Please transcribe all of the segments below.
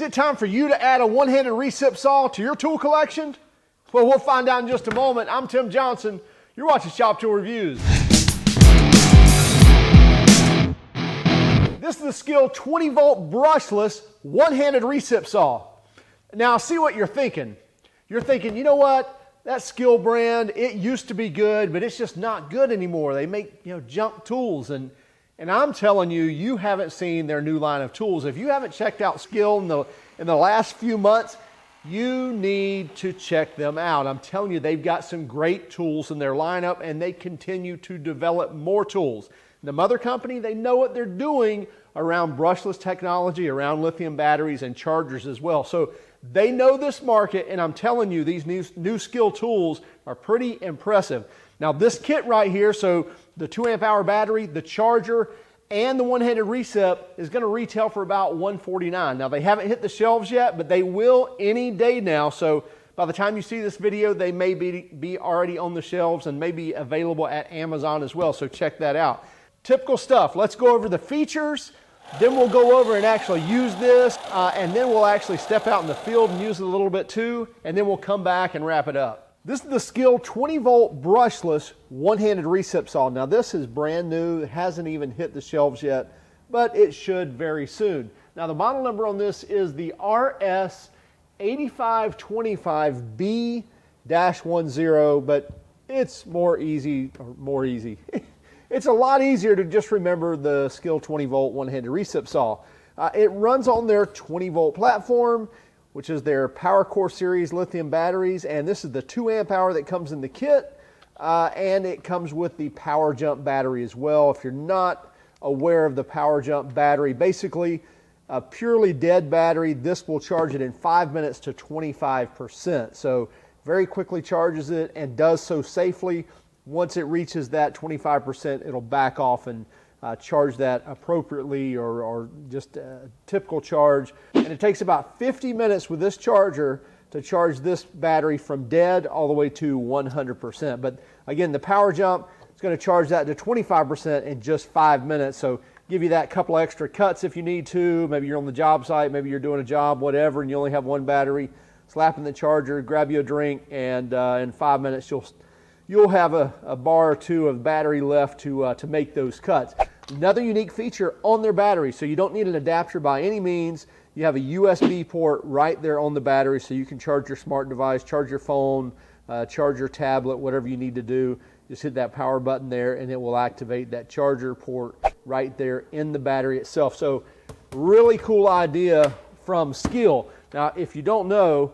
Is it time for you to add a one-handed recip saw to your tool collection? Well, we'll find out in just a moment. I'm Tim Johnson. You're watching Shop Tool Reviews. This is the SKIL 20V brushless one-handed recip saw. Now, I see what you're thinking. You're thinking, you know what? That SKIL brand, it used to be good, but it's just not good anymore. They make, junk tools, and I'm telling you, you haven't seen their new line of tools. If you haven't checked out SKIL in the last few months, you need to check them out. I'm telling you, they've got some great tools in their lineup, and they continue to develop more tools. The mother company, they know what they're doing around brushless technology, around lithium batteries and chargers as well. So they know this market, and I'm telling you, these new SKIL tools are pretty impressive. Now this kit right here, so the 2 amp hour battery, the charger, and the one-handed recip is going to retail for about $149. Now they haven't hit the shelves yet, but they will any day now. So by the time you see this video, they may be already on the shelves and may be available at Amazon as well. So check that out. Typical stuff. Let's go over the features. Then we'll go over and actually use this, and then we'll actually step out in the field and use it a little bit too, and then we'll come back and wrap it up. This is the SKIL 20V brushless one-handed recip saw. Now this is brand new. It hasn't even hit the shelves yet, but it should very soon. Now the model number on this is the RS8525B-10, but it's more easy. It's a lot easier to just remember the SKIL 20V one-handed recip saw. It runs on their 20V platform, which is their PWRCORE series lithium batteries, and this is the 2 amp hour that comes in the kit, and it comes with the Power Jump battery as well. If you're not aware of the Power Jump battery, basically a purely dead battery, this will charge it in 5 minutes to 25%. So very quickly charges it and does so safely. Once it reaches that 25%, it'll back off and charge that appropriately or just a typical charge. And it takes about 50 minutes with this charger to charge this battery from dead all the way to 100%. But again, the Power Jump is going to charge that to 25% in just 5 minutes. So give you that couple extra cuts if you need to. Maybe you're on the job site, maybe you're doing a job, whatever, and you only have one battery. Slap in the charger, grab you a drink, and in 5 minutes you'll have a bar or two of battery left to make those cuts. Another unique feature on their battery, so you don't need an adapter by any means. You have a USB port right there on the battery, so you can charge your smart device, charge your phone, charge your tablet, whatever you need to do. Just hit that power button there, and it will activate that charger port right there in the battery itself. So really cool idea from SKIL. Now, if you don't know,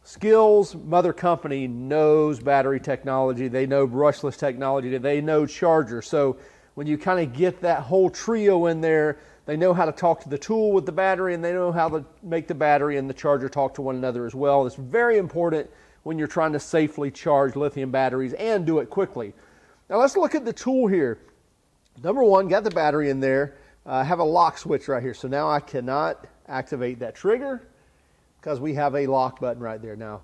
SKIL's mother company knows battery technology, they know brushless technology, they know charger. So when you kind of get that whole trio in there, they know how to talk to the tool with the battery, and they know how to make the battery and the charger talk to one another as well. It's very important when you're trying to safely charge lithium batteries and do it quickly. Now let's look at the tool here. Number one, got the battery in there. Have a lock switch right here. So now I cannot activate that trigger, because we have a lock button right there. Now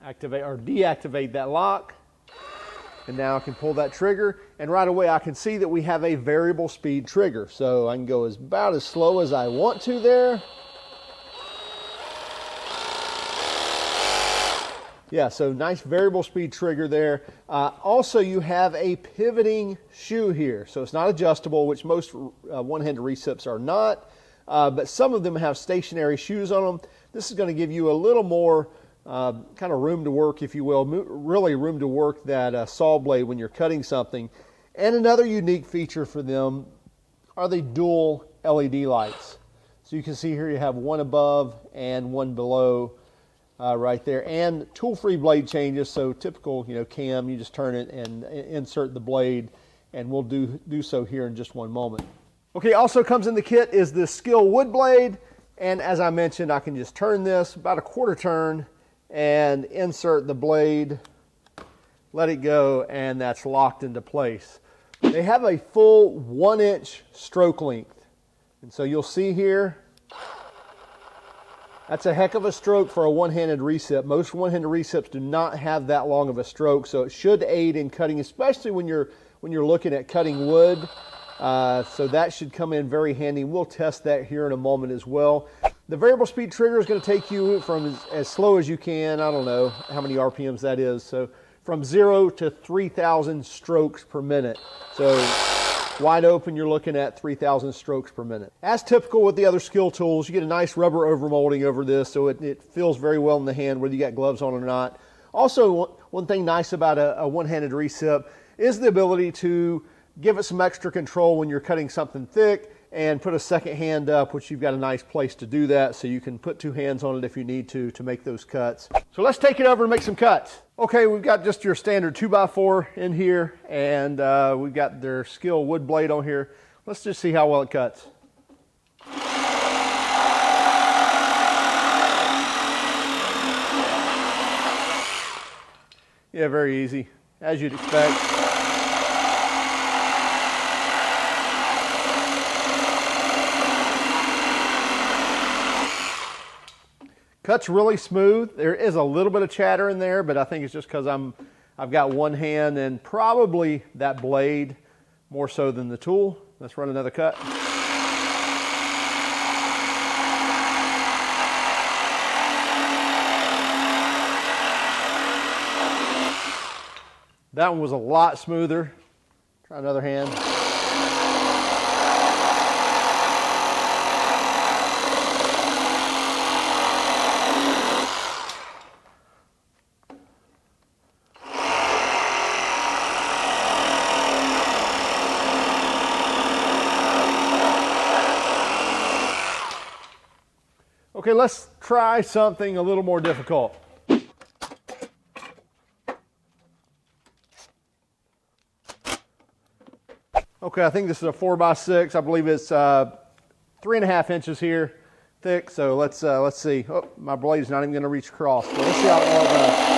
activate or deactivate that lock, and now I can pull that trigger, and right away I can see that we have a variable speed trigger, so I can go about as slow as I want to there. Yeah, so nice variable speed trigger there. Also, you have a pivoting shoe here, so it's not adjustable, which most one-handed recips are not, but some of them have stationary shoes on them. This is going to give you a little more kind of room to work, if you will, really room to work that saw blade when you're cutting something. And another unique feature for them are the dual LED lights. So you can see here you have one above and one below right there, and tool-free blade changes. So typical, cam, you just turn it and insert the blade, and we'll do so here in just one moment. Okay, also comes in the kit is the SKIL wood blade. And as I mentioned, I can just turn this about a quarter turn and insert the blade, let it go, and that's locked into place. They have a full 1-inch stroke length. And so you'll see here, that's a heck of a stroke for a one-handed recip. Most one-handed recips do not have that long of a stroke, so it should aid in cutting, especially when you're looking at cutting wood. So that should come in very handy. We'll test that here in a moment as well. The variable speed trigger is going to take you from as slow as you can. I don't know how many RPMs that is. So from 0 to 3,000 strokes per minute. So wide open, you're looking at 3,000 strokes per minute. As typical with the other SKIL tools, you get a nice rubber overmolding over this, so it feels very well in the hand whether you got gloves on or not. Also, one thing nice about a one-handed recip is the ability to give it some extra control when you're cutting something thick, and put a second hand up, which you've got a nice place to do that, so you can put two hands on it if you need to make those cuts. So let's take it over and make some cuts. Okay, we've got just your standard 2x4 in here, and we've got their SKIL wood blade on here. Let's just see how well it cuts. Yeah, very easy, as you'd expect. Cuts really smooth. There is a little bit of chatter in there, but I think it's just because I've got one hand and probably that blade more so than the tool. Let's run another cut. That one was a lot smoother. Try another hand. Okay, let's try something a little more difficult. Okay, I think this is a 4x6. I believe it's 3.5 inches here thick. So let's see. Oh, my blade's not even going to reach across. So let's see how it all goes.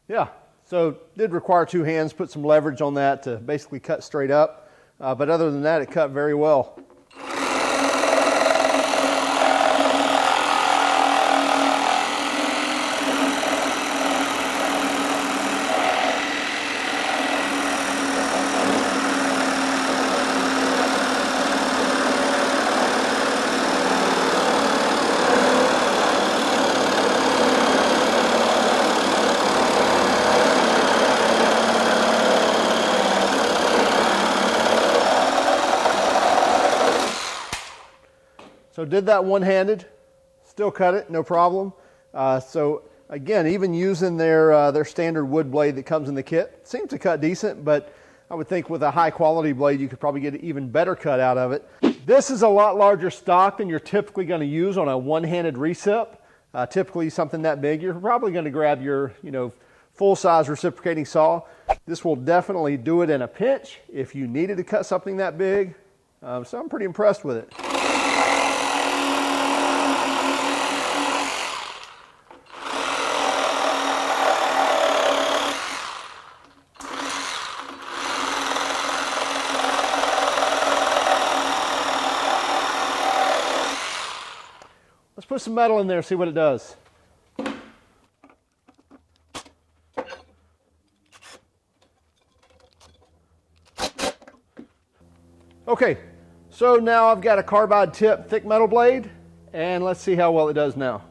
Yeah, so did require two hands, put some leverage on that to basically cut straight up. But other than that, it cut very well. So did that one-handed, still cut it, no problem. So again, even using their standard wood blade that comes in the kit, seems to cut decent, but I would think with a high quality blade, you could probably get an even better cut out of it. This is a lot larger stock than you're typically going to use on a one-handed recip. Typically something that big, you're probably going to grab your, full-size reciprocating saw. This will definitely do it in a pinch if you needed to cut something that big. So I'm pretty impressed with it. Let's put some metal in there, see what it does. Okay, so now I've got a carbide tip thick metal blade, and let's see how well it does now.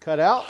Cut out.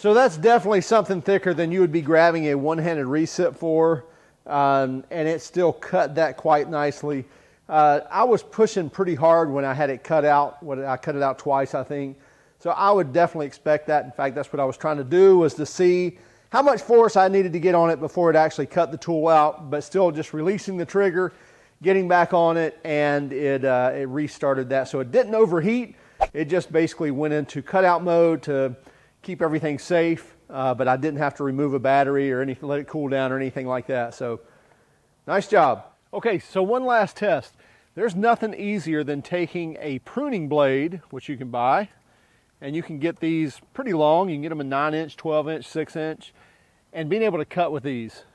So that's definitely something thicker than you would be grabbing a one-handed recip for, and it still cut that quite nicely. I was pushing pretty hard when I had it cut out. I cut it out twice, I think. So I would definitely expect that. In fact, that's what I was trying to do, was to see how much force I needed to get on it before it actually cut the tool out, but still just releasing the trigger, getting back on it, and it restarted that. So it didn't overheat. It just basically went into cutout mode to keep everything safe, but I didn't have to remove a battery or anything, let it cool down or anything like that. So nice job. Okay, so one last test. There's nothing easier than taking a pruning blade, which you can buy, and you can get these pretty long. You can get them a 9-inch, 12-inch, 6-inch, and being able to cut with these.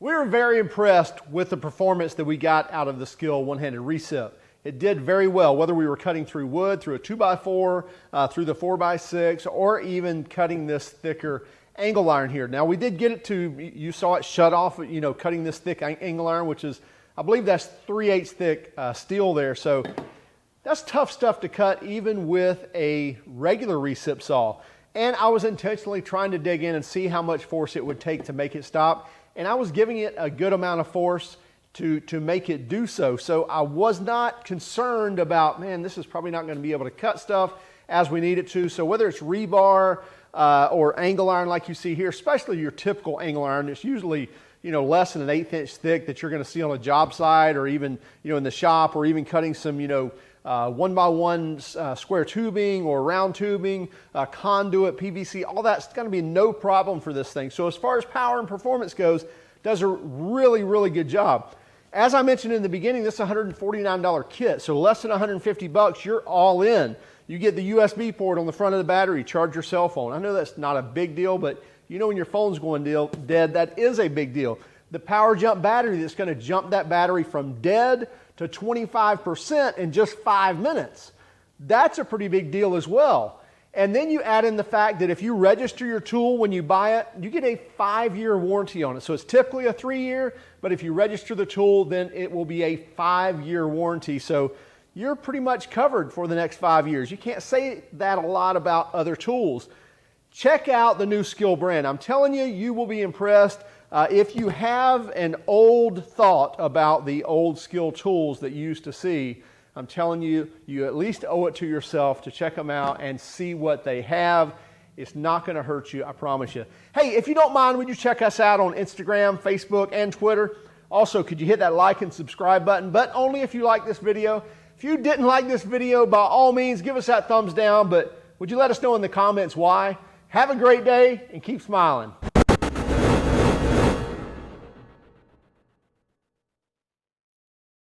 We were very impressed with the performance that we got out of the SKIL one-handed recip. It did very well, whether we were cutting through wood, through a 2x4, through the 4x6, or even cutting this thicker angle iron here. Now we did get it to, you saw it shut off, you know, cutting this thick angle iron, which is, I believe that's 3/8 thick steel there. So that's tough stuff to cut even with a regular recip saw. And I was intentionally trying to dig in and see how much force it would take to make it stop. And I was giving it a good amount of force to make it do so. So I was not concerned about, man, this is probably not going to be able to cut stuff as we need it to. So whether it's rebar or angle iron like you see here, especially your typical angle iron, it's usually, you know, less than an 1/8 inch thick that you're going to see on a job site, or even, you know, in the shop, or even cutting some, you know, 1x1 square tubing or round tubing, conduit, PVC, all that's going to be no problem for this thing. So as far as power and performance goes, does a really, really good job. As I mentioned in the beginning, this is a $149 kit, so less than 150 bucks, you're all in. You get the USB port on the front of the battery, charge your cell phone. I know that's not a big deal, but you know when your phone's going dead, that is a big deal. The power jump battery that's going to jump that battery from dead to 25% in just 5 minutes. That's a pretty big deal as well. And then you add in the fact that if you register your tool when you buy it, you get a 5-year warranty on it. So it's typically a 3-year, but if you register the tool, then it will be a 5-year warranty. So you're pretty much covered for the next 5 years. You can't say that a lot about other tools. Check out the new SKIL brand. I'm telling you, you will be impressed. If you have an old thought about the old SKIL tools that you used to see, I'm telling you, you at least owe it to yourself to check them out and see what they have. It's not going to hurt you, I promise you. Hey, if you don't mind, would you check us out on Instagram, Facebook, and Twitter? Also, could you hit that like and subscribe button, but only if you like this video. If you didn't like this video, by all means, give us that thumbs down, but would you let us know in the comments why? Have a great day and keep smiling.